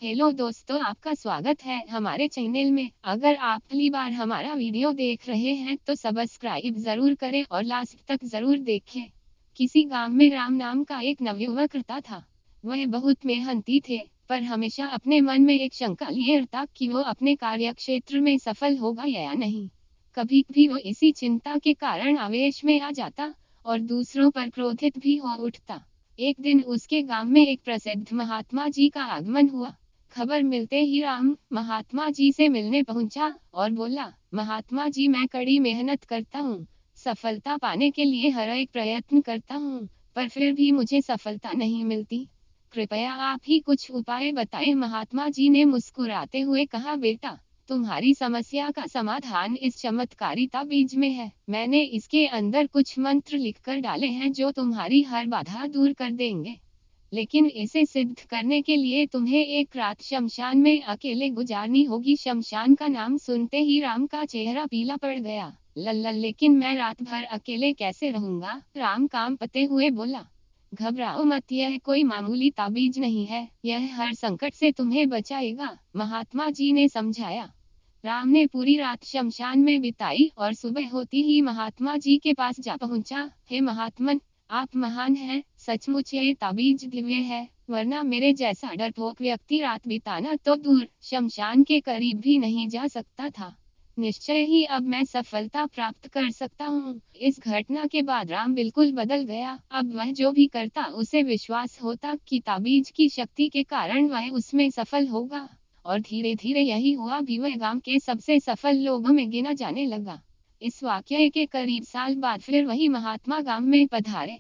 Hello दोस्तों, आपका स्वागत है हमारे चैनल में। अगर आप पहली बार हमारा वीडियो देख रहे हैं तो सब्सक्राइब जरूर करें और लास्ट तक जरूर देखें। किसी गांव में राम नाम का एक नवयुवक रहता था। वह बहुत मेहनती थे, पर हमेशा अपने मन में एक शंका लिए रहता कि वो अपने कार्य क्षेत्र में सफल होगा या नहीं। कभी कभी वो इसी चिंता के कारण आवेश में आ जाता और दूसरों पर क्रोधित भी हो उठता। एक दिन उसके गांव में एक प्रसिद्ध महात्मा जी का आगमन हुआ। खबर मिलते ही राम महात्मा जी से मिलने पहुंचा और बोला, महात्मा जी, मैं कड़ी मेहनत करता हूँ, सफलता पाने के लिए हर एक प्रयत्न करता हूँ, पर फिर भी मुझे सफलता नहीं मिलती। कृपया आप ही कुछ उपाय बताएं। महात्मा जी ने मुस्कुराते हुए कहा, बेटा, तुम्हारी समस्या का समाधान इस चमत्कारी ताबीज में है। मैंने इसके अंदर कुछ मंत्र लिखकर डाले हैं जो तुम्हारी हर बाधा दूर कर देंगे। लेकिन इसे सिद्ध करने के लिए तुम्हें एक रात शमशान में अकेले गुजारनी होगी। शमशान का नाम सुनते ही राम का चेहरा पीला पड़ गया। लल्ला, लेकिन मैं रात भर अकेले कैसे रहूंगा? राम कांपते हुए बोला। घबराओ मत, यह कोई मामूली ताबीज नहीं है, यह हर संकट से तुम्हें बचाएगा, महात्मा जी ने समझाया। राम ने पूरी रात शमशान में बिताई और सुबह होती ही महात्मा जी के पास जा पहुंचा। हे महात्मन, आप महान हैं, सचमुच ये ताबीज दिव्य है, वरना मेरे जैसा डरपोक व्यक्ति रात बिताना तो दूर, शमशान के करीब भी नहीं जा सकता था। निश्चय ही अब मैं सफलता प्राप्त कर सकता हूँ। इस घटना के बाद राम बिल्कुल बदल गया। अब वह जो भी करता उसे विश्वास होता कि ताबीज की शक्ति के कारण वह उसमें सफल होगा। और धीरे धीरे यही हुआ भी वह गांव के सबसे सफल लोगों में गिना जाने लगा। इस वाकये के करीब साल बाद फिर वही महात्मा गांव में पधारे।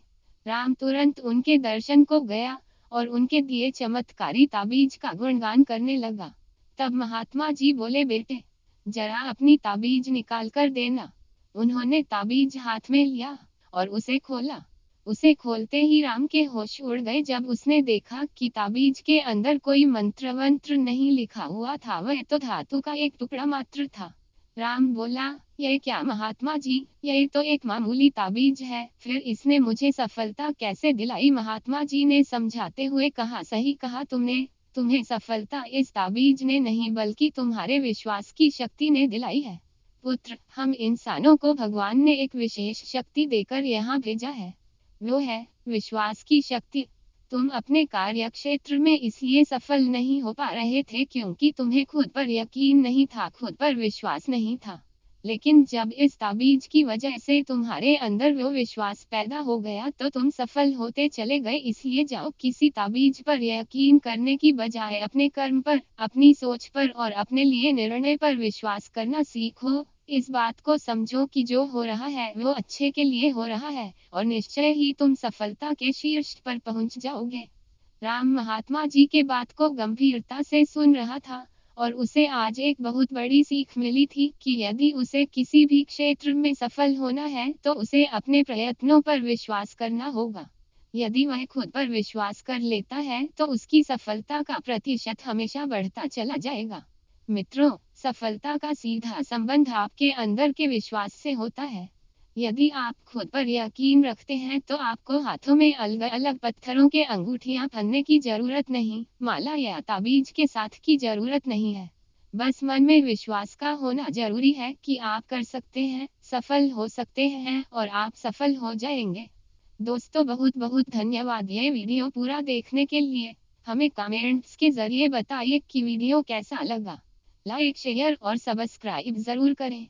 राम तुरंत उनके दर्शन को गया और उनके दिए चमत्कारी ताबीज का गुणगान करने लगा। तब महात्मा जी बोले, बेटे, जरा अपनी ताबीज निकाल कर देना। उन्होंने ताबीज हाथ में लिया और उसे खोला। उसे खोलते ही राम के होश उड़ गए जब उसने देखा कि ताबीज के अंदर कोई मंत्र वंत्र नहीं लिखा हुआ था, वह तो धातु का एक टुकड़ा मात्र था। राम बोला, यह क्या महात्मा जी, यह तो एक मामूली ताबीज है, फिर इसने मुझे सफलता कैसे दिलाई? महात्मा जी ने समझाते हुए कहा, सही कहा तुमने, तुम्हें सफलता इस ताबीज ने नहीं बल्कि तुम्हारे विश्वास की शक्ति ने दिलाई है। पुत्र, हम इंसानों को भगवान ने एक विशेष शक्ति देकर यहाँ भेजा है, वो है विश्वास की शक्ति। तुम अपने कार्य क्षेत्र में इसलिए सफल नहीं हो पा रहे थे क्योंकि तुम्हें खुद पर यकीन नहीं था, खुद पर विश्वास नहीं था। लेकिन जब इस ताबीज की वजह से तुम्हारे अंदर वो विश्वास पैदा हो गया तो तुम सफल होते चले गए। इसलिए जाओ, किसी ताबीज पर यकीन करने की बजाय अपने कर्म पर, अपनी सोच पर और अपने लिए निर्णय पर विश्वास करना सीखो। इस बात को समझो कि जो हो रहा है वो अच्छे के लिए हो रहा है और निश्चय ही तुम सफलता के शीर्ष पर पहुंच जाओगे। राम महात्मा जी के बात को गंभीरता से सुन रहा था और उसे आज एक बहुत बड़ी सीख मिली थी कि यदि उसे किसी भी क्षेत्र में सफल होना है तो उसे अपने प्रयत्नों पर विश्वास करना होगा। यदि वह खुद पर विश्वास कर लेता है तो उसकी सफलता का प्रतिशत हमेशा बढ़ता चला जाएगा। मित्रों, सफलता का सीधा संबंध आपके अंदर के विश्वास से होता है। यदि आप खुद पर यकीन रखते हैं तो आपको हाथों में अलग अलग पत्थरों के अंगूठियां पहनने की जरूरत नहीं, माला या ताबीज के साथ की जरूरत नहीं है। बस मन में विश्वास का होना जरूरी है कि आप कर सकते हैं, सफल हो सकते हैं और आप सफल हो जाएंगे। दोस्तों, बहुत बहुत धन्यवाद ये वीडियो पूरा देखने के लिए। हमें कमेंट्स के जरिए बताइए कि वीडियो कैसा लगा। लाइक, शेयर और सब्सक्राइब जरूर करें।